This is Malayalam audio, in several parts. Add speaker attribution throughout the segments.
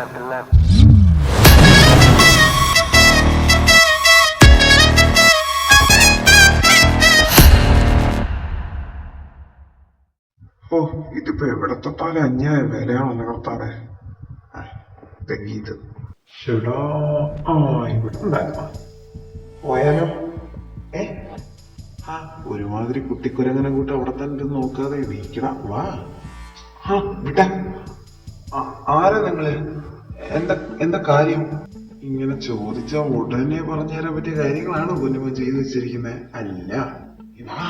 Speaker 1: ഓ, ഇതിപ്പോ എവിടെ തൊട്ടാലും അന്യായ വിലയാണല്ലോ കർത്താവേ. തെങ്ങീത് ഷെടാ. ആ, ഇവിടെ ഉണ്ടായിരുന്ന പോയാലോ? ഏ ആ, ഒരുമാതിരി കുട്ടിക്കുരങ്ങനെ കൂട്ട് അവിടെ തന്നെ നോക്കാതെ വീക്കടാ. വാ. വിട്ട. ആരാ നിങ്ങള്? എന്താ എന്താ കാര്യം? ഇങ്ങനെ ചോദിച്ചാ ഉടനെ പറഞ്ഞുതരാൻ പറ്റിയ കാര്യങ്ങളാണ് പൊന്നുമ ചെയ്തു വെച്ചിരിക്കുന്നത്. അല്ല, വാ.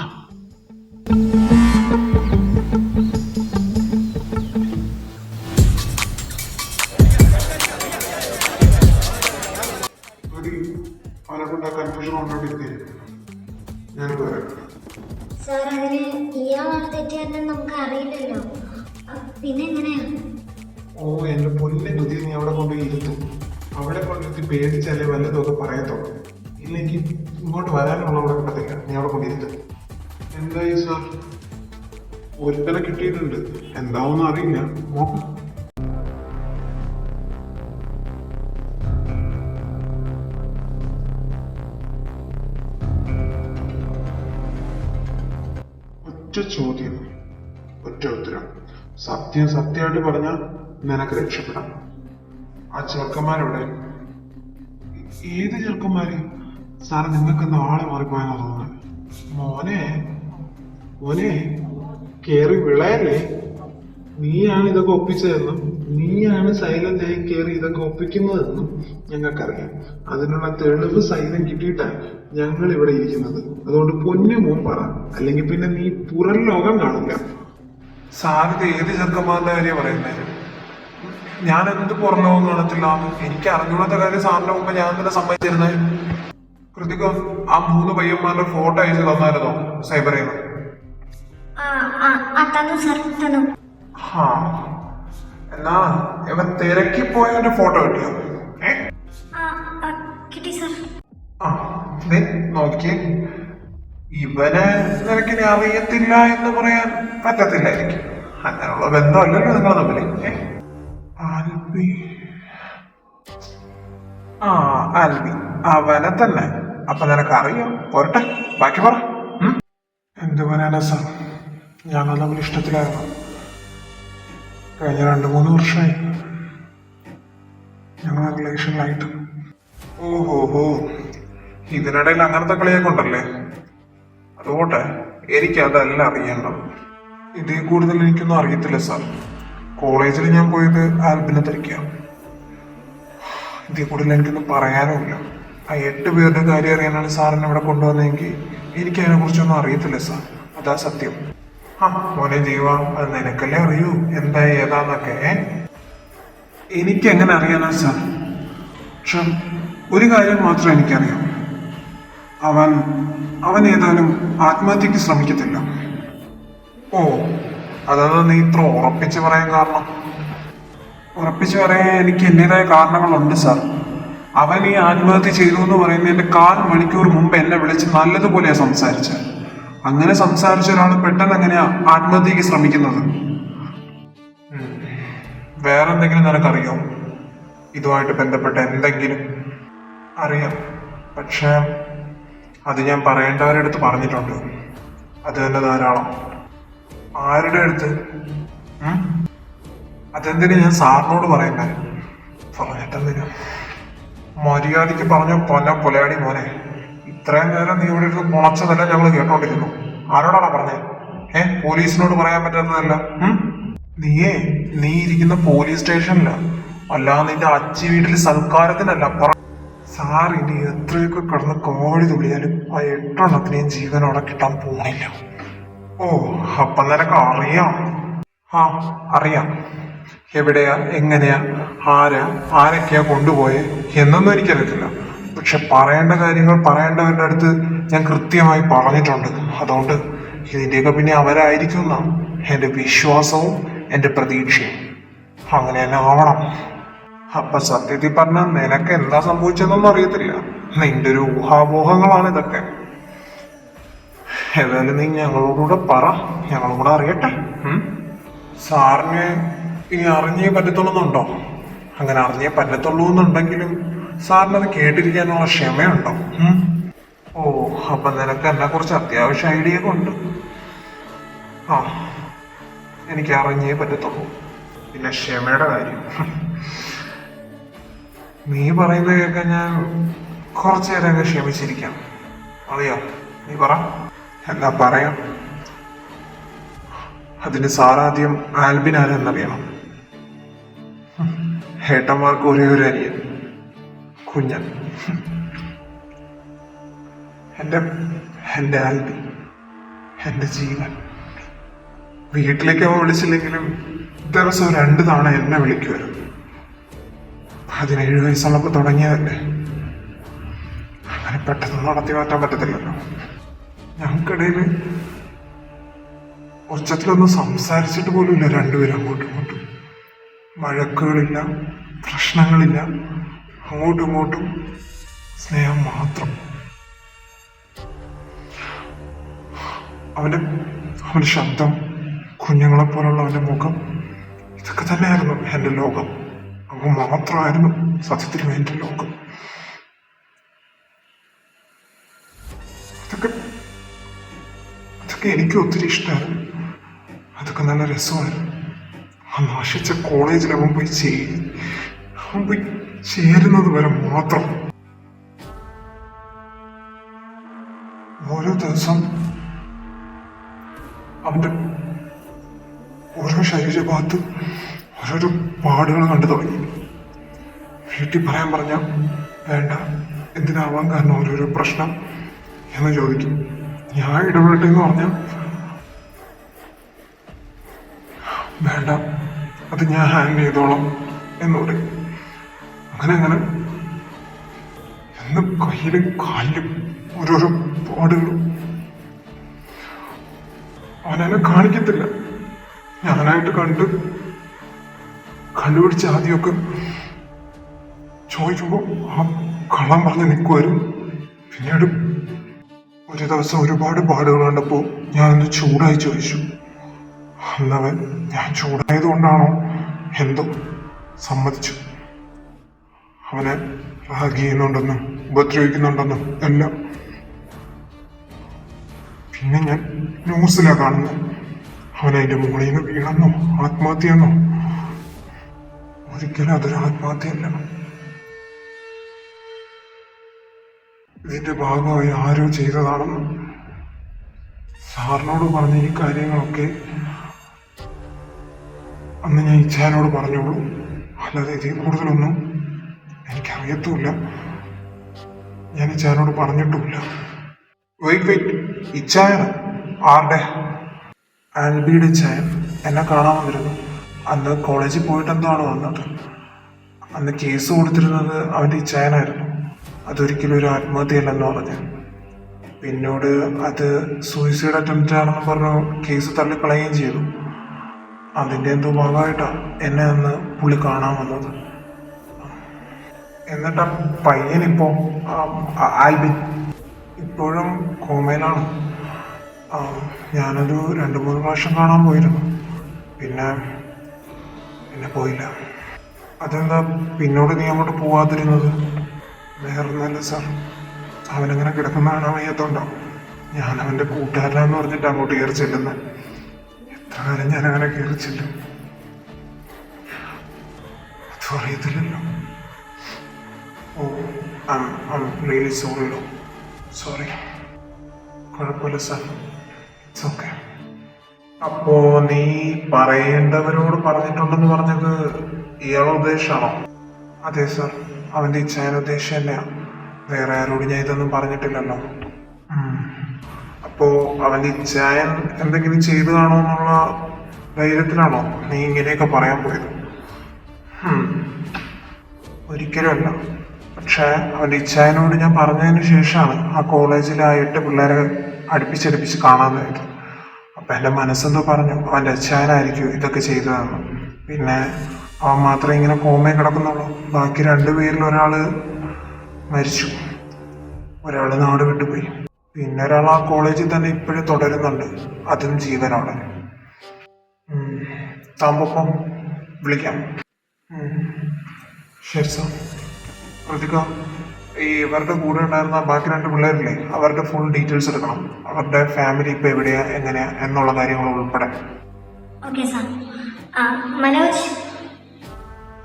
Speaker 2: സാർ, അതിന് ഇയാളാണ് തെറ്റുകാരനെന്ന് നമുക്ക് അറിയില്ലല്ലോ. പിന്നെ എങ്ങനെയാ?
Speaker 1: ഓ, എന്റെ പൊന്നെ ബുദ്ധി, നീ അവിടെ കൊണ്ടുപോയി ഇരുത്തും. അവിടെ കൊണ്ടിരുത്തി പേടിച്ചാലേ വല്ലതൊക്കെ പറയത്തുള്ളൂ. ഇല്ലെങ്കിൽ ഇങ്ങോട്ട് വരാനുള്ള അവിടെ കിട്ടത്തില്ല. നീ അവിടെ കൊണ്ടിരുത്തും. എന്തായി സാർ? ഒരുത്തനെ കിട്ടിയിട്ടുണ്ട്. എന്താവെന്ന് അറിയില്ല. നോക്കാം. ഒറ്റ ചോദ്യം, ഒറ്റ ഉത്തരം. സത്യമായിട്ട് പറഞ്ഞാൽ നിനക്ക് രക്ഷപ്പെടാം. ആ ചെറുക്കന്മാരെവിടെ? ഏത് ചെറുക്കന്മാര്? സാറ് നിങ്ങൾക്ക് എന്താ ആളെ മാറിപ്പോയെന്നാ തോന്നുന്നത്. മോനെ കേറി വിളയല്ലേ? നീയാണ് ഇതൊക്കെ ഒപ്പിച്ചതെന്നും നീയാണ് സൈലന്റ് ആയി കയറി ഇതൊക്കെ ഒപ്പിക്കുന്നതെന്നും ഞങ്ങൾക്കറിയാം. അതിനുള്ള തെളിവ് സൈലം കിട്ടിയിട്ടാണ് ഞങ്ങൾ ഇവിടെ ഇരിക്കുന്നത്. അതുകൊണ്ട് പൊന്നു മോൻ പറ, അല്ലെങ്കിൽ പിന്നെ നീ പുറം ലോകം കാണില്ല. സാറിത് ഏത് ചെറുക്കന്മാരുടെ കാര്യം പറയുന്നത്? ഞാൻ എന്ത് പുറം ലോകം കാണത്തില്ല? എനിക്ക് അറിഞ്ഞൂടാത്ത കാര്യം സാറിന്റെ മുമ്പ് ഞാൻ തന്നെ സമ്മതിച്ചിരുന്നേ. കൃതിക ആ 3 പയ്യന്മാരുടെ ഫോട്ടോ അയച്ചു തന്നായിരുന്നോ സൈബറിൽ നിന്ന്? എന്നാ ഇവ തിരക്കി പോയവന്റെ ഫോട്ടോ കിട്ടിയോ? നോക്കിയേ, ഇവനെ നിനക്കിനി അറിയത്തില്ല എന്ന് പറയാൻ പറ്റത്തില്ലായിരിക്കും. അങ്ങനെയുള്ള ബന്ധമല്ലല്ലോ നിങ്ങൾ തമ്മിൽ. ആൽബി അവനെ തന്നെ. അപ്പൊ നിനക്കറിയാം. പോരട്ടെ, ബാക്കി പറ. എന്ത് പറയാനാ സാർ, ഞങ്ങൾ തമ്മിൽ ഇഷ്ടത്തിലായിരുന്നു. കഴിഞ്ഞ 2-3 വർഷമായി ഞങ്ങൾ റിലേഷനിലായിട്ട്. ഓഹോ, ഇതിനിടയിൽ അങ്ങനത്തെ കളിയൊക്കെ ഉണ്ടല്ലേ? അതുകൊട്ടെ, എനിക്കതല്ല അറിയേണ്ടത്. ഇതിൽ കൂടുതൽ എനിക്കൊന്നും അറിയത്തില്ല സാർ. കോളേജിൽ ഞാൻ പോയത് ആൽബിനെ തിരക്കാം. ഇതിൽ കൂടുതൽ എനിക്കൊന്നും പറയാനുമില്ല. ആ 8 പേരുടെ കാര്യം അറിയാനാണ് സാറിനെ ഇവിടെ കൊണ്ടുവന്നതെങ്കിൽ എനിക്ക് അതിനെ കുറിച്ചൊന്നും അറിയത്തില്ല സാർ. അതാ സത്യം. മോനെ ജീവ, അത് നിനക്കല്ലേ അറിയൂ എന്താ ഏതാന്നൊക്കെ. എനിക്ക് എങ്ങനെ അറിയാനാ സാർ? പക്ഷെ ഒരു കാര്യം മാത്രം എനിക്കറിയാം. അവൻ ഏതായാലും ആത്മഹത്യക്ക് ശ്രമിക്കത്തില്ല. ഓ, അതാണ് നീ ഇത്ര ഉറപ്പിച്ച് പറയാൻ കാരണം? ഉറപ്പിച്ച് പറയാൻ എനിക്ക് എന്റേതായ കാരണങ്ങളുണ്ട് സാർ. അവൻ ഈ ആത്മഹത്യ ചെയ്തു എന്ന് പറയുന്നതിന്റെ 1/4 മണിക്കൂർ മുമ്പ് എന്നെ വിളിച്ച് നല്ലതുപോലെയാ സംസാരിച്ചത്. അങ്ങനെ സംസാരിച്ച ഒരാൾ പെട്ടെന്ന് എങ്ങനെയാ ആത്മഹത്യക്ക് ശ്രമിക്കുന്നത്? വേറെന്തെങ്കിലും നിനക്കറിയോ? ഇതുമായിട്ട് ബന്ധപ്പെട്ട എന്തെങ്കിലും? അറിയാം, പക്ഷെ അത് ഞാൻ പറയേണ്ടവരുടെ അടുത്ത് പറഞ്ഞിട്ടുണ്ട്. അത് തന്നെ ധാരാളം. ആരുടെ അടുത്ത്? അതെന്തിനാ ഞാൻ സാറിനോട് പറയുന്നേ? പറഞ്ഞിട്ടെന്തിനാ? മര്യാദയ്ക്ക് പറഞ്ഞ പൊലയാടി മോനെ. ഇത്രയും നേരം നീ ഇവിടെ ഇരുന്ന് മുളച്ചതല്ല ഞങ്ങൾ കേട്ടോണ്ടിരുന്നു. ആരോടാണ് പറഞ്ഞേ? പോലീസിനോട് പറയാൻ പറ്റാത്തതല്ല. നീ ഇരിക്കുന്ന പോലീസ് സ്റ്റേഷനില, അല്ലാതെ നിന്റെ അച്ഛ വീട്ടിൽ സൽക്കാരത്തിനല്ല. സാർ ഇനി എത്രയൊക്കെ കിടന്ന് കോഴി തുള്ളിയാലും ആ 8 എണ്ണത്തിനെയും ജീവനോടെ കിട്ടാൻ പോണില്ല. ഓ, അപ്പൊ നിനക്ക് അറിയാം? അറിയാം. എവിടെയാ, എങ്ങനെയാ, ആരൊക്കെയാ കൊണ്ടുപോയെ എന്നൊന്നും എനിക്കറിയത്തില്ല. പക്ഷെ പറയേണ്ട കാര്യങ്ങൾ പറയേണ്ടവരുടെ അടുത്ത് ഞാൻ കൃത്യമായി പറഞ്ഞിട്ടുണ്ട്. അതുകൊണ്ട് ഇതിന്റെയൊക്കെ പിന്നെ അവരായിരിക്കും എന്നാണ് എന്റെ വിശ്വാസവും എന്റെ പ്രതീക്ഷയും. അങ്ങനെ തന്നെ ആവണം. അപ്പൊ സത്യത്തിൽ പറഞ്ഞാൽ നിനക്ക് എന്താ സംഭവിച്ചതെന്നൊന്നും അറിയത്തില്ല. നിന്റെ ഒരു ഊഹാപോഹങ്ങളാണ് ഇതൊക്കെ. ഏതായാലും നീ ഞങ്ങളോടുകൂടെ പറ, ഞങ്ങളും കൂടെ അറിയട്ടെ. സാറിന് ഇനി അറിഞ്ഞേ പറ്റത്തുള്ളതുണ്ടോ? അങ്ങനെ അറിഞ്ഞേ പറ്റത്തുള്ളൂ എന്നുണ്ടെങ്കിലും സാറിനത് കേട്ടിരിക്കാനുള്ള ക്ഷമയുണ്ടോ? ഓ, അപ്പൊ നിനക്ക് എന്നെ കുറിച്ച് അത്യാവശ്യം ഐഡിയ ഒക്കെ ഉണ്ട്. ആ, എനിക്ക് അറിഞ്ഞേ പറ്റത്തുള്ളൂ. പിന്നെ ക്ഷമയുടെ കാര്യം, നീ പറയുന്നത് കേൾക്കാൻ ഞാൻ കുറച്ചു നേരമൊക്കെ ക്ഷമിച്ചിരിക്കാം. അറിയോ? നീ പറ. എന്താ പറയാം? അതിന് സാറാദ്യം ആൽബിൻ ആരെന്നറിയണം. ഏട്ടന്മാർക്ക് ഒരേ ഒരു അനിയൻ, കുഞ്ഞൻ. എന്റെ ആൽബിൻ, എന്റെ ജീവൻ. വീട്ടിലേക്ക് അവൻ വിളിച്ചില്ലെങ്കിലും ദിവസം 2 തവണ എന്നെ വിളിക്കുമായിരുന്നു. 17 വയസ്സുള്ളപ്പോൾ തുടങ്ങിയതല്ലേ, അങ്ങനെ പെട്ടെന്ന് നടത്തി മാറ്റാൻ പറ്റത്തില്ലല്ലോ. ഞങ്ങൾക്കിടയിൽ ഉച്ചത്തിലൊന്നും സംസാരിച്ചിട്ട് പോലുമില്ല രണ്ടുപേരും അങ്ങോട്ടും ഇങ്ങോട്ടും. വഴക്കുകളില്ല, പ്രശ്നങ്ങളില്ല, അങ്ങോട്ടും ഇങ്ങോട്ടും സ്നേഹം മാത്രം. അവന്റെ ശബ്ദം, കുഞ്ഞുങ്ങളെ പോലുള്ള അവന്റെ മുഖം, ഇതൊക്കെ തന്നെയായിരുന്നു എന്റെ ലോകം. അവ മാത്രമായിരുന്നു സത്യത്തിലും എന്റെ ലോകം. അതൊക്കെ എനിക്ക് ഒത്തിരി ഇഷ്ടമായിരുന്നു. അതൊക്കെ നല്ല രസമായിരുന്നു. ആ നശിച്ച കോളേജിൽ അവൻ പോയി ചേരുന്നത് വരെ മാത്രം. ഓരോ ദിവസം അവന്റെ ഓരോ ശരീരഭാഗത്ത് ഓരോരോ പാടുകൾ കണ്ടു തുടങ്ങി. വീട്ടിൽ പറയാൻ പറഞ്ഞ വേണ്ട, എന്തിനാവാൻ കാരണം ഓരോരോ പ്രശ്നം എന്ന് ചോദിക്കും. ഞാൻ ഇടപെട്ടെന്ന് പറഞ്ഞാൽ വേണ്ട, അത് ഞാൻ ഹാൻഡിൽ ചെയ്തോളാം എന്ന് പറയും. അങ്ങനെ എന്ന് കയ്യിലും കാലിലും ഓരോരോ പാടുകളും. അവനെന്നെ കാണിക്കത്തില്ല. ഞാനായിട്ട് കണ്ടുപിടിച്ച് ആദ്യമൊക്കെ ചോദിക്കുമ്പോൾ ആ കള്ളം പറഞ്ഞ് നിൽക്കുമായിരുന്നു. പിന്നീട് ഒരു ദിവസം ഒരുപാട് പാടുകൾ കണ്ടപ്പോൾ ഞാനൊന്ന് ചൂടായി ചോദിച്ചു. അന്നവൻ ഞാൻ ചൂടായത് കൊണ്ടാണോ എന്തോ സമ്മതിച്ചു. അവനെ റാഗ് ചെയ്യുന്നുണ്ടെന്നും ഉപദ്രവിക്കുന്നുണ്ടെന്നും എല്ലാം. പിന്നെ ഞാൻ ന്യൂസിലാ കാണുന്നത് അവനതിന്റെ മുകളിൽ നിന്ന് വീണെന്നോ ആത്മഹത്യയെന്നോ. ഒരിക്കലും അതൊരു ആത്മഹത്യയല്ല. ഇതിന്റെ ഭാഗമായി ആരോ ചെയ്തതാണെന്ന് സാറിനോട് പറഞ്ഞ ഈ കാര്യങ്ങളൊക്കെ അന്ന് ഞാൻ ഇച്ഛാനോട് പറഞ്ഞോളൂ. അല്ലാതെ ഇതിൽ കൂടുതലൊന്നും എനിക്കറിയത്തുമില്ല. ഞാൻ ഇച്ഛാനോട് പറഞ്ഞിട്ടുമില്ല. വെയിറ്റ്, ഇച്ഛായന ആരുടെ? ആൽബിയുടെ ഇച്ഛായൻ എന്നെ കാണാൻ വന്നിരുന്നു. അന്ന് കോളേജിൽ പോയിട്ട് എന്താണ് വന്നത്. അന്ന് കേസ് കൊടുത്തിരുന്നത് അവന്റെ ഇച്ഛായനായിരുന്നു. അതൊരിക്കലും ഒരു ആത്മഹത്യയല്ലെന്ന് പറഞ്ഞു. പിന്നീട് അത് സൂയിസൈഡ് അറ്റംപ്റ്റ് ആണെന്ന് പറഞ്ഞു കേസ് തള്ളിക്കളയുകയും ചെയ്തു. അതിൻ്റെ എന്തോ ഭാഗമായിട്ടാണ് എന്നെ അന്ന് പുള്ളി കാണാൻ വന്നത്. എന്നിട്ട് ആ പയ്യനിപ്പോ ആൽബിൻ ഇപ്പോഴും കോമയിലാണ്. ഞാനൊരു 2-3 പ്രാവശ്യം കാണാൻ പോയിരുന്നു. പിന്നെ പോയില്ല. അതെന്താ പിന്നോട് നീ അങ്ങോട്ട് പോവാതിരുന്നത്? വേറൊന്നല്ല സാർ, അവനങ്ങനെ കിടക്കുന്ന കാണാൻ വയ്യാത്തോണ്ടാവും. ഞാൻ അവന്റെ കൂട്ടുകാരനാന്ന് പറഞ്ഞിട്ട് അങ്ങോട്ട് കയറി ചെല്ലുന്നത്. എത്ര കാലം ഞാൻ അങ്ങനെ കയറി ചെല്ലും അതും അറിയത്തില്ലല്ലോ. ഓ, ഐ റിയലി സോറി. കുഴപ്പമില്ല സാർ, ഇറ്റ്സ് ഓക്കെ. അപ്പോ നീ പറയേണ്ടവരോട് പറഞ്ഞിട്ടുണ്ടെന്ന് പറഞ്ഞത് ഇയാളെ ഉദ്ദേശമാണോ? അതെ സാർ, അവന്റെ ഇച്ഛായന ഉദ്ദേശം തന്നെയാ. വേറെ ആരോട് ഞാൻ ഇതൊന്നും പറഞ്ഞിട്ടില്ലല്ലോ. അപ്പോ അവന്റെ ഇച്ഛായൻ എന്തെങ്കിലും ചെയ്തു കാണോ എന്നുള്ള ധൈര്യത്തിലാണോ നീ ഇങ്ങനെയൊക്കെ പറയാൻ പോയത്? ഒരിക്കലുമല്ല. പക്ഷെ അവന്റെ ഇച്ഛായനോട് ഞാൻ പറഞ്ഞതിന് ശേഷമാണ് ആ കോളേജിലെ ആ 8 പിള്ളേരെ അടുപ്പിച്ചടുപ്പിച്ച് കാണാതായത്. അപ്പൊ എന്റെ മനസ്സെന്തോ പറഞ്ഞു അവന്റെ ഇച്ഛായനായിരിക്കും ഇതൊക്കെ ചെയ്തതെന്ന്. പിന്നെ അവൻ മാത്രമേ ഇങ്ങനെ കോമയിൽ കിടക്കുന്നുള്ളൂ. ബാക്കി 2 പേരിൽ ഒരാള് മരിച്ചു, ഒരാള് നാട് വിട്ടുപോയി. പിന്നെ ഒരാൾ ആ കോളേജിൽ തന്നെ ഇപ്പോഴും തുടരുന്നുണ്ട്, അതും ജീവനോടെ. താമ്പൊപ്പം വിളിക്കാം. ശരി സാർ. കൃതിക, ഈ ഇവരുടെ കൂടെ ഉണ്ടായിരുന്ന ബാക്കി 2 പിള്ളേരില്ലേ, അവരുടെ ഫുൾ ഡീറ്റെയിൽസ് എടുക്കണം. അവരുടെ ഫാമിലി ഇപ്പോൾ എവിടെയാ, എങ്ങനെയാ എന്നുള്ള കാര്യങ്ങൾ ഉൾപ്പെടെ.
Speaker 2: Okay sir. മനോജ്.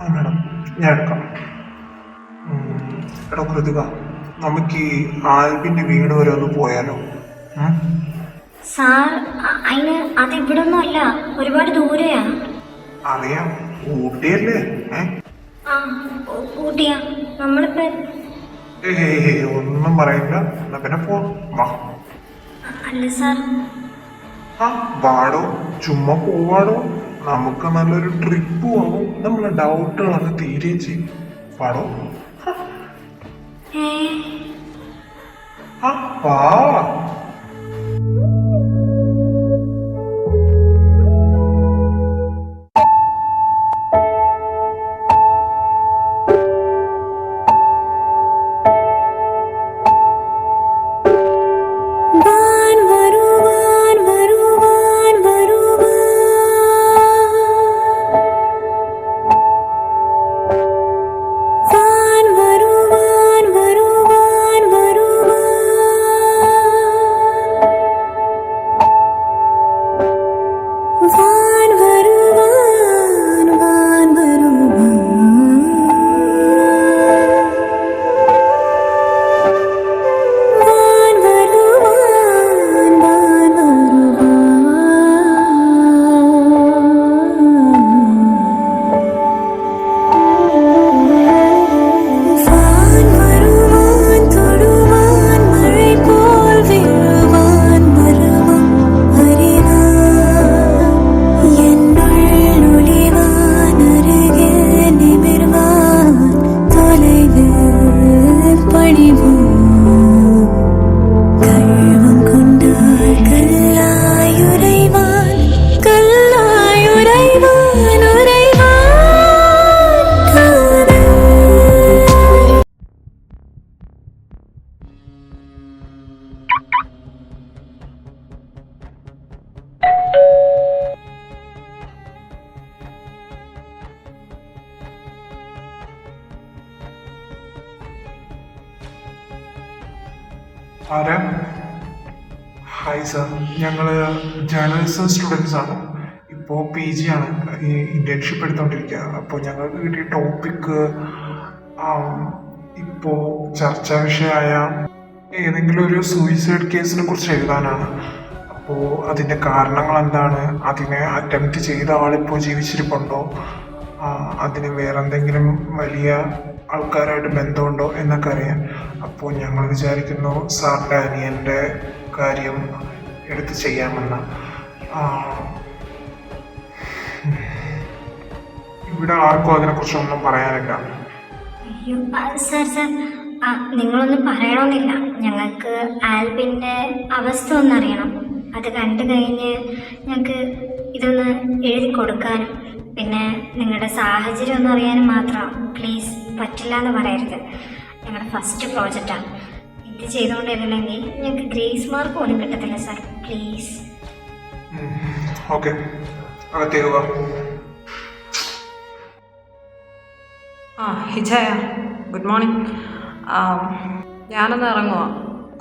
Speaker 1: ആ മാഡം, ഞാൻ എടുക്കാം. എടോ കൃതിക, നമുക്ക് ഈ ആൽബിൻ്റെ വീട് വരെ ഒന്ന് പോയാലോ?
Speaker 2: സാർ അതിന് അത് ഇവിടെ ഒന്നും അല്ല, ഒരുപാട് ദൂരെയാ.
Speaker 1: അറിയാം, ഊട്ടിയല്ലേ?
Speaker 2: ആ ഊട്ടിയാ. നമ്മളിപ്പോ
Speaker 1: ഒന്നും പറയില്ല. എന്നാ പിന്നെ പോ. വാ.
Speaker 2: അല്ല സാർ.
Speaker 1: ആ വാടോ, ചുമ്മാ പോവാടോ. നമുക്ക് നല്ലൊരു ട്രിപ്പ് ആവും. നമ്മളെ ഡൗട്ടുകളൊക്കെ തീരുകയും ചെയ്യും. പാടോ.
Speaker 2: ഏ
Speaker 1: ആ വാ. ആരാ? ഹായ് സാർ, ഞങ്ങൾ ജേർണലിസം സ്റ്റുഡൻസ് ആണ്. ഇപ്പോൾ PG ആണ്, ഈ ഇന്റേൺഷിപ്പ് എടുത്തുകൊണ്ടിരിക്കുക. അപ്പോൾ ഞങ്ങൾക്ക് കിട്ടിയ ടോപ്പിക്ക് ഇപ്പോൾ ചർച്ചാ വിഷയമായ ഏതെങ്കിലും ഒരു സൂയിസൈഡ് കേസിനെ കുറിച്ച് എഴുതാനാണ്. അപ്പോൾ അതിൻ്റെ കാരണങ്ങൾ എന്താണ്, അതിനെ അറ്റംപ്റ്റ് ചെയ്ത ആളിപ്പോൾ ജീവിച്ചിരിപ്പുണ്ടോ, അതിന് വേറെന്തെങ്കിലും വലിയ ആൾക്കാരായിട്ട് ബന്ധമുണ്ടോ എന്നൊക്കെ അറിയാൻ. അപ്പോൾ ഞങ്ങൾ വിചാരിക്കുന്നു സാറിൻ്റെ അനിയൻ്റെ കാര്യം എടുത്ത് ചെയ്യാമെന്ന്. ഇവിടെ ആർക്കും അതിനെക്കുറിച്ചൊന്നും പറയാനില്ല.
Speaker 2: അയ്യോ സാർ സാർ, നിങ്ങളൊന്നും പറയണമെന്നില്ല. ഞങ്ങൾക്ക് ആൽബിൻ്റെ അവസ്ഥ ഒന്നറിയണം. അത് കണ്ടു കഴിഞ്ഞ് ഞങ്ങൾക്ക് ഇതൊന്ന് എഴുതി കൊടുക്കാനും പിന്നെ നിങ്ങളുടെ സാഹചര്യം ഒന്ന് അറിയാനും മാത്രം. പ്ലീസ്, പറ്റില്ല എന്ന് പറയരുത്. ഞങ്ങളുടെ ഫസ്റ്റ് പ്രോജക്റ്റാണ്. ഇത് ചെയ്തുകൊണ്ടിരുന്നില്ലെങ്കിൽ ഞങ്ങൾക്ക് ഗ്രേസ് മാർക്ക് പോലും കിട്ടത്തില്ല സാർ. പ്ലീസ്.
Speaker 1: ഓക്കെ, അകത്തേക്ക് വാ.
Speaker 3: ഹിജായ, ഗുഡ് മോർണിംഗ്. ഞാനൊന്ന് ഇറങ്ങുമോ?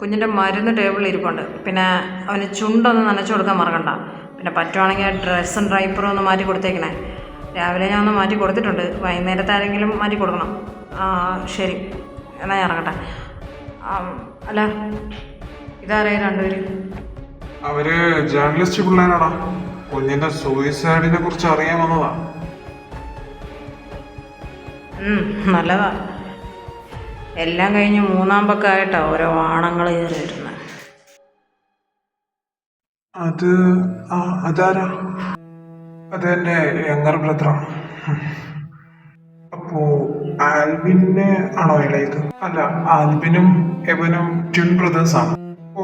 Speaker 3: കുഞ്ഞിൻ്റെ മരുന്ന് ടേബിളിൽ ഇരിപ്പുണ്ട്. പിന്നെ അവന് ചുണ്ടൊന്ന് നനച്ചു കൊടുക്കാൻ മറക്കണ്ട. പിന്നെ പറ്റുവാണെങ്കിൽ ഡ്രസ്സും ഡ്രൈപ്പറും ഒന്ന് മാറ്റി കൊടുത്തേക്കണേ. രാവിലെ ഞാൻ ഒന്ന് മാറ്റി കൊടുത്തിട്ടുണ്ട്. വൈകുന്നേരത്തെ ആരെങ്കിലും മാറ്റി കൊടുക്കണം. ശരി, എന്നാൽ ഞാൻ ഇറങ്ങട്ടെ. അല്ല, ഇതാരേ രണ്ടുപേര്?
Speaker 1: അവര് ജേർണലിസ്റ്റ് പിള്ളേരാടാ. കുഞ്ഞിന്റെ സൂയിസൈഡിനെ കുറിച്ച് അറിയാൻ വന്നതാ.
Speaker 3: നല്ലതാ. എല്ലാം കഴിഞ്ഞ് 3-ാം പക്കമായിട്ടാ ഓരോ ആണുങ്ങൾ കയറി വരുന്നത്.
Speaker 1: അതാരാ? അതെന്റെ യങ്ങർ ബ്രദറാണ്. അപ്പോ ആൽബിനെ ആണോ ഇളയത്? അല്ല, ആൽബിനും എവനും ട്വിൻ ബ്രദേഴ്സ് ആണ്. ഓ,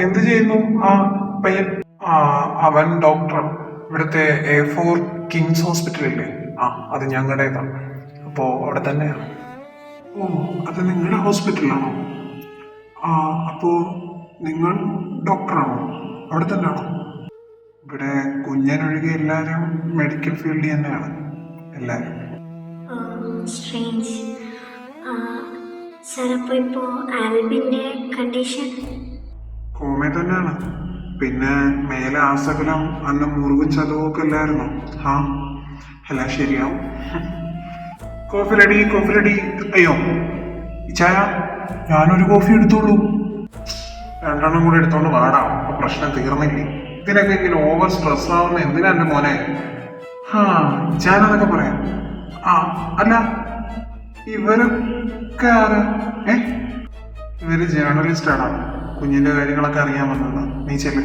Speaker 1: എന്ത് ചെയ്യുന്നു ആ പയ്യൻ? അവൻ ഡോക്ടറാണ്. ഇവിടുത്തെ A4 കിങ്സ് ഹോസ്പിറ്റലില്ലേ, അത് ഞങ്ങളുടേതാണ്. അപ്പോ അവിടെ തന്നെയാണ്. ഓ, അത് നിങ്ങളുടെ ഹോസ്പിറ്റലാണോ? അപ്പോ നിങ്ങൾ ഡോക്ടറാണോ? അവിടെ തന്നെയാണോ? ഇവിടെ കുഞ്ഞനൊഴികെ എല്ലാവരും മെഡിക്കൽ ഫീൽഡിൽ തന്നെയാണ് എല്ലാവരും.
Speaker 2: സ്ട്രേഞ്ച്. സാർ അപ്പോൾ ഇപ്പോൾ ആൽബിൻ്റെ കണ്ടീഷൻ?
Speaker 1: കോമ തന്നെയാണ്. പിന്നെ മേലെ ആസകലം അന്ന് മുറിവും ചതവൊക്കെ അല്ലായിരുന്നോ? ആ എല്ലാം ശരിയാവും. Coffee ready. അയ്യോ ചായ ഞാനൊരു കോഫി എടുത്തോളൂ. 2 എണ്ണം കൂടി എടുത്തോണ്ട് വാടാ, അപ്പൊ പ്രശ്നം തീർന്നില്ലേ? ഇതിനൊക്കെ ഇങ്ങനെ ഓവർ സ്ട്രെസ് ആവുന്ന എന്തിനാ എന്റെ മോനെ? ഞാനതൊക്കെ പറയാം. അല്ല ഇവരൊക്കെ ആരാ? ഇവര് ജേർണലിസ്റ്റ് ആണോ? കുഞ്ഞിന്റെ കാര്യങ്ങളൊക്കെ അറിയാൻ വന്നതാ. നീ ചെല്ല്.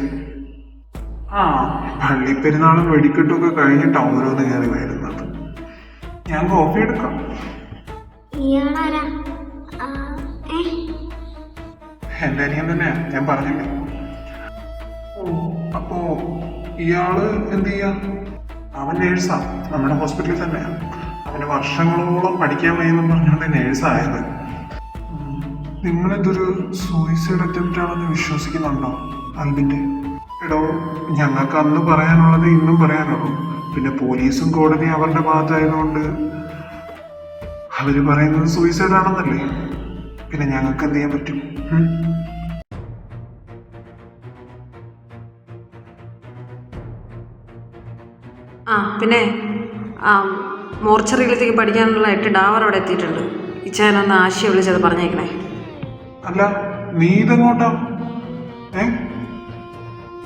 Speaker 1: പള്ളിപ്പെരുന്നാളും വെടിക്കെട്ടൊക്കെ കഴിഞ്ഞിട്ടാണ് ഓരോന്ന് കയറി വരുന്നത്. ഞാൻ കോഫി എടുക്കാം.
Speaker 2: ഇയാളാരാ?
Speaker 1: എന്റെ അനിയൻ തന്നെയാ, ഞാൻ പറഞ്ഞില്ലേ. അപ്പോ ഇയാള് എന്ത് ചെയ്യാ? അവൻ നേഴ്സാ, നമ്മുടെ ഹോസ്പിറ്റലിൽ തന്നെയാ. അവന് വർഷങ്ങളോളം പഠിക്കാൻ വയ്യെന്ന് പറഞ്ഞുകൊണ്ട് നേഴ്സായത്. നിങ്ങളിതൊരു സൂയിസൈഡ് അറ്റംപ്റ്റ് ആണെന്ന് വിശ്വസിക്കുന്നുണ്ടോ ആൽബിന്റെ? എടോ, ഞങ്ങൾക്ക് അന്ന് പറയാനുള്ളത് ഇന്നും പറയാനുള്ളൂ. പിന്നെ പോലീസും കോടതി അവരുടെ ഭാഗത്തായതുകൊണ്ട് അവര് പറയുന്നത് സൂയിസൈഡ് ആണെന്നല്ലേ. പിന്നെ ഞങ്ങൾക്ക് എന്ത് ചെയ്യാൻ പറ്റും?
Speaker 3: പിന്നെ മോർച്ചറിയിലേക്ക് പഠിക്കാനുള്ള 8 ഡാവർ അവിടെ എത്തിയിട്ടുണ്ട്. ഇച്ചാനൊന്ന് ആശയ വിളിച്ചത് പറഞ്ഞേക്കണേ.
Speaker 1: അല്ല നീ ഇതെങ്ങോട്ടാ?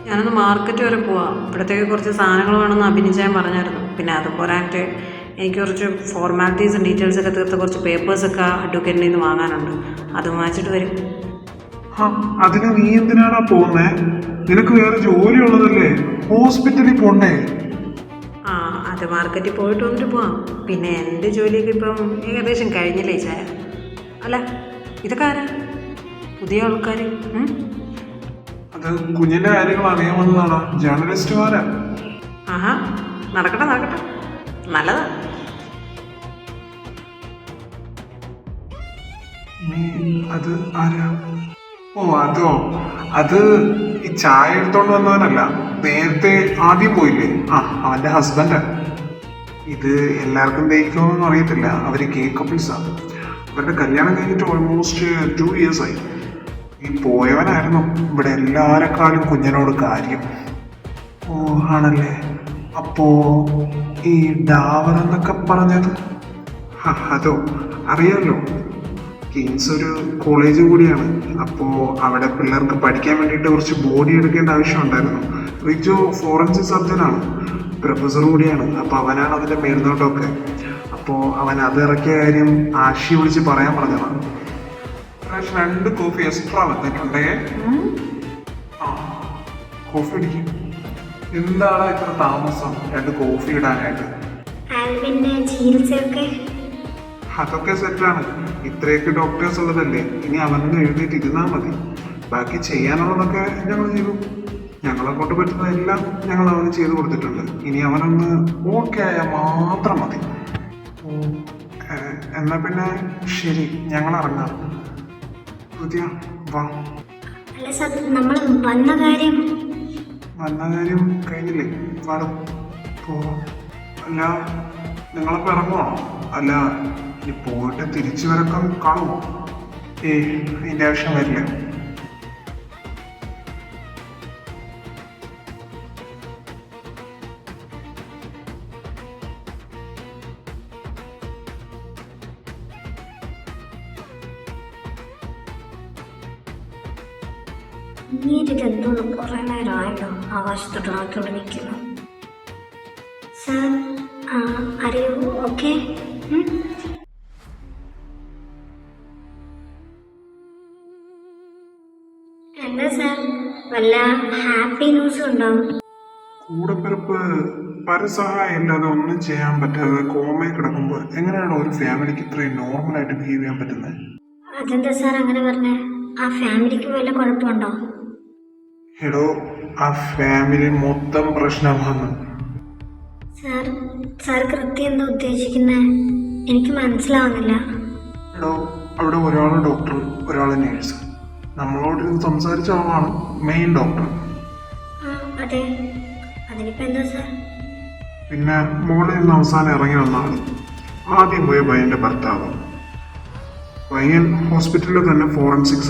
Speaker 3: ഞാനൊന്ന് മാർക്കറ്റ് വരെ പോവാം. ഇവിടത്തേക്ക് കുറച്ച് സാധനങ്ങൾ വേണമെന്ന് അഭിനയിച്ചാൻ പറഞ്ഞായിരുന്നു. പിന്നെ അത് പോരായിട്ട് എനിക്ക് കുറച്ച് ഫോർമാലിറ്റീസും ഡീറ്റെയിൽസൊക്കെ തീർത്ത് കുറച്ച് പേപ്പേഴ്സൊക്കെ അഡ്വക്കേറ്റിൽ നിന്ന് വാങ്ങാനുണ്ട്. അത് വാങ്ങിച്ചിട്ട് വരും.
Speaker 1: അതിന് നീ എന്തിനാടാ പോകുന്നേ? നിനക്ക് വേറെ ജോലി ഉള്ളതല്ലേ? ഹോസ്പിറ്റലിൽ പോണ്ടേ?
Speaker 3: അത് മാർക്കറ്റിൽ പോയിട്ട് വന്നിട്ട് പോവാം. പിന്നെ എൻ്റെ ജോലിയൊക്കെ ഇപ്പം ഏകദേശം കഴിഞ്ഞില്ലേ ചായ? അല്ല ഇതൊക്കെ ആരാ? പുതിയ ആൾക്കാർ?
Speaker 1: അത് കുഞ്ഞിന്റെ കാര്യങ്ങൾ അറിയാൻ വന്നതാണോ? ജേർണലിസ്റ്റുമാരാ.
Speaker 3: നടക്കട്ടെ നല്ലതാ.
Speaker 1: അത് ആരാ? അതോ, അത് ഈ ചായ എടുത്തോണ്ട് വന്നവനല്ല. നേരത്തെ ആദ്യം പോയില്ലേ, അവന്റെ ഹസ്ബൻഡാ. ഇത് എല്ലാവർക്കും ദഹിക്കുമെന്നൊന്നും അറിയത്തില്ല. അവര് കേക്ക് കപ്പിൾസാ. അവരുടെ കല്യാണം കഴിഞ്ഞിട്ട് ഓൾമോസ്റ്റ് 2 years ആയി. ഈ പോയവനായിരുന്നു ഇവിടെ എല്ലാരെക്കാളും കുഞ്ഞിനോട് കാര്യം. ആണല്ലേ? അപ്പോ ഈ ഡാവർ എന്നൊക്കെ പറഞ്ഞത്? അതോ, അറിയാലോ, കിങ്സ് ഒരു കോളേജ് കൂടിയാണ്. അപ്പോൾ അവിടെ പിള്ളേർക്ക് പഠിക്കാൻ വേണ്ടിയിട്ട് കുറച്ച് ബോഡി എടുക്കേണ്ട ആവശ്യമുണ്ടായിരുന്നു. റിജോ ഫോറൻസിക് സർജനാണ്, പ്രൊഫസർ കൂടിയാണ്. അപ്പോൾ അവനാണ് അതിൻ്റെ മേൽനോട്ടമൊക്കെ. അപ്പോൾ അവൻ അത് ഇറക്കിയ കാര്യം ആശി വിളിച്ച് പറയാൻ പറഞ്ഞതാണ്. 2 കോഫി എക്സ്ട്രാ വന്നിട്ടുണ്ടേ. കോഫി അടിക്കും. എന്താണ് ഇത്ര താമസം 2 കോഫി ഇടാനായിട്ട്? അതൊക്കെ സെറ്റാണ്. ഇത്രയൊക്കെ ഡോക്ടേഴ്സ് ഉള്ളതല്ലേ, ഇനി അവനൊന്ന് എഴുന്നേറ്റ് ഇരുന്നാൽ മതി. ബാക്കി ചെയ്യാനുള്ളതൊക്കെ ഞങ്ങൾ ചെയ്തു. ഞങ്ങളെ കൊണ്ട് പറ്റുന്നതെല്ലാം ഞങ്ങൾ അവന് ചെയ്തു കൊടുത്തിട്ടുണ്ട്. ഇനി അവനൊന്ന് ഓക്കെ ആയാൽ മാത്രം മതി. എന്നാ പിന്നെ ശരി, ഞങ്ങൾ ഇറങ്ങാം. വാ.
Speaker 2: വന്ന കാര്യം
Speaker 1: കഴിഞ്ഞില്ലേ? വാടും പോവാം. അല്ല നിങ്ങളപ്പോ ഇറങ്ങുവാണോ? അല്ല ഇനി പോയിട്ട് തിരിച്ചു വരക്കം കാണുമോ? അതിന്റെ ആവശ്യം വരില്ല.
Speaker 2: ഇതെന്തോന്ന് കുറെ നേരമായല്ലോ ആകാശത്തോട്ട് നോക്കിക്കൊണ്ട് നിൽക്കുന്നു. സാർ, അറിയൂ ഓക്കെ? എന്താ സാർ, വല്ല ഹാപ്പി ന്യൂസ് ഉണ്ടോ?
Speaker 1: കൂടപ്പിറപ്പ് പരസഹായം ഇല്ലാതെ ഒന്നും ചെയ്യാൻ പറ്റാതെ കോമയിൽ കിടക്കുമ്പോൾ എങ്ങനെയാണ് ഒരു ഫാമിലിക്ക് ഇത്രയും നോർമലായിട്ട് ബിഹേവ് ചെയ്യാൻ പറ്റുന്നത്?
Speaker 2: അതെന്താ സാർ അങ്ങനെ പറഞ്ഞേ? ആ ഫാമിലിക്ക് വല്ല കുഴപ്പമുണ്ടോ?
Speaker 1: എടോ, ആ ഫാമിലി മൊത്തം പ്രശ്നമാണ്.
Speaker 2: സാർ കൃത്യം എന്താ ഉദ്ദേശിക്കുന്നത്? എനിക്ക് മനസ്സിലാവുന്നില്ല.
Speaker 1: എടോ, അവിടെ ഒരാൾ ഡോക്ടർ, ഒരാൾ നേഴ്സ്. നമ്മളോട് സംസാരിച്ച ആളാണ് മെയിൻ ഡോക്ടർ.
Speaker 2: അതെ, അതിനിപ്പോ എന്താ സാർ?
Speaker 1: പിന്നെ മുകളിൽ നിന്ന് അവസാനം ഇറങ്ങി വന്ന ആള്, ആദ്യം പോയ പയ്യന്റെ ഭർത്താവ്. പയ്യൻ ഹോസ്പിറ്റലിൽ തന്നെ ഫോറൻസിക്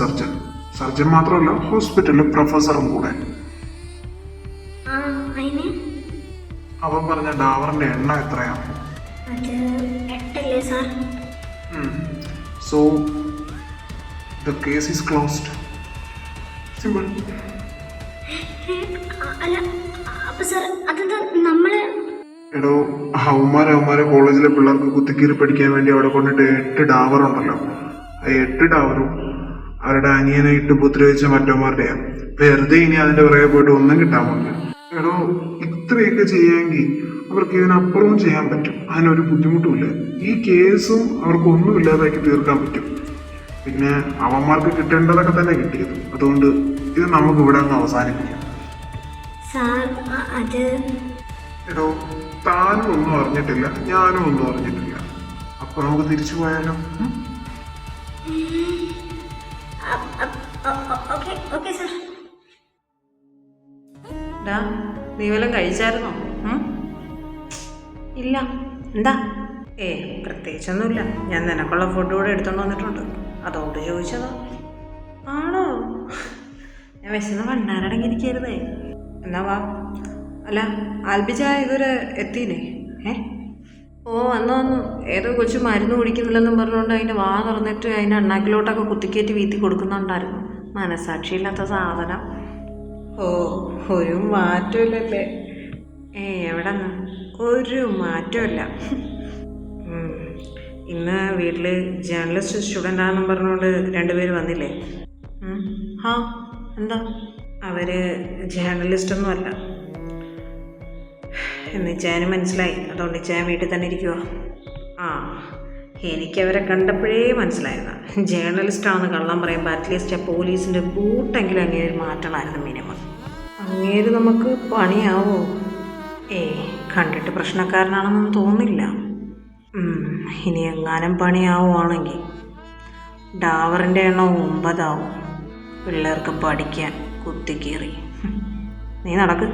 Speaker 1: സർജൻ മാത്രമല്ല ഹോസ്പിറ്റലിൽ പ്രൊഫസറും കൂടെ.
Speaker 2: ആ അതിന്
Speaker 1: അവൻ പറഞ്ഞ ഡാവറിന്റെ എണ്ണം എത്രയാ?
Speaker 2: അത് 8 അല്ലേ sir?
Speaker 1: So the case is closed. Simple.
Speaker 2: അല്ല അപ്പൊ സാർ അതെന്താ നമ്മള്
Speaker 1: എടോ, അവന്മാരെ കോളേജിലെ പിള്ളേർക്ക് കുത്തിക്കീറി പഠിക്കാൻ വേണ്ടി അവിടെ കൊണ്ടിട്ട് 8 ഡാവറുണ്ടല്ലോ. ആ 8 ഡാവറും അവരുടെ അനിയനെ ഇട്ട് ഉപദ്രവിച്ച മറ്റന്മാരുടെയാ. വെറുതെ ഇനി അതിന്റെ പുറകെ പോയിട്ട് ഒന്നും കിട്ടാൻ പോകില്ല. എടോ, ഇത്രയൊക്കെ ചെയ്യാമെങ്കിൽ അവർക്ക് ഇതിനപ്പുറവും ചെയ്യാൻ പറ്റും. അതിനൊരു ബുദ്ധിമുട്ടുമില്ല. ഈ കേസും അവർക്ക് ഒന്നും ഇല്ലാതാക്കി തീർക്കാൻ പറ്റും. പിന്നെ അവന്മാർക്ക് കിട്ടേണ്ടതൊക്കെ തന്നെ കിട്ടിയത്. അതുകൊണ്ട് ഇത് നമുക്ക് ഇവിടെ അങ്ങ് അവസാനിപ്പിക്കാം.
Speaker 2: സാർ അത്
Speaker 1: എടോ, താനും ഒന്നും അറിഞ്ഞിട്ടില്ല, ഞാനും ഒന്നും അറിഞ്ഞിട്ടില്ല. അപ്പൊ നമുക്ക് തിരിച്ചു പോയാലോ?
Speaker 2: Okay sir.
Speaker 3: ഡാ, നീ വല്ലതും കഴിച്ചായിരുന്നോ? ഇല്ല. എന്താ? പ്രത്യേകിച്ചൊന്നുമില്ല. ഞാൻ നിനക്കുള്ള ഫുഡ് കൂടെ എടുത്തോണ്ട് വന്നിട്ടുണ്ട്, അതുകൊണ്ട് ചോദിച്ചതാ. ആണോ? ഞാൻ വിശന്ന് ഭണ്ണാരടങ്ങിയിരിക്കരുതേ. എന്നാ വാ. അല്ല, ആൽബിച്ച ഇതുവരെ എത്തിയില്ലേ? ഓ വന്നു. ഏതോ കൊച്ചു മരുന്ന് കുടിക്കുന്നില്ലെന്നും പറഞ്ഞുകൊണ്ട് അതിൻ്റെ വാ തുറന്നിട്ട് അതിൻ്റെ അണ്ണാക്കിലോട്ടൊക്കെ കുത്തിക്കയറ്റി വീത്തി കൊടുക്കുന്നുണ്ടായിരുന്നു. മനസാക്ഷിയില്ലാത്ത സാധനം. ഓ, ഒരു മാറ്റമില്ലല്ലേ? എവിടെ നിന്ന് ഒരു മാറ്റമില്ല. ഇന്ന് വീട്ടിൽ ജേർണലിസ്റ്റ് സ്റ്റുഡൻ്റാണെന്നും പറഞ്ഞുകൊണ്ട് 2 പേര് വന്നില്ലേ? ആ എന്താ? അവർ ജേർണലിസ്റ്റൊന്നും അല്ല എന്ന് ഇച്ചായന് മനസ്സിലായി. അതുകൊണ്ട് ഇച്ചായൻ വീട്ടിൽ തന്നെ ഇരിക്കുക. എനിക്കവരെ കണ്ടപ്പോഴേ മനസ്സിലായതാ ജേർണലിസ്റ്റാണെന്ന്. കള്ളം പറയുമ്പോൾ അറ്റ്ലീസ്റ്റ് ആ പോലീസിൻ്റെ ബൂട്ടെങ്കിലും അങ്ങേര് മാറ്റണമായിരുന്നു മിനിമം. അങ്ങേര് നമുക്ക് പണിയാവോ? കണ്ടിട്ട് പ്രശ്നക്കാരനാണെന്നൊന്നും തോന്നില്ല. ഇനി എങ്ങാനും പണിയാവുകയാണെങ്കിൽ ഡാവറിൻ്റെ എണ്ണം 9 ആവും. പിള്ളേർക്ക് പഠിക്കാൻ കുത്തിക്കീറി. നീ നടക്ക്.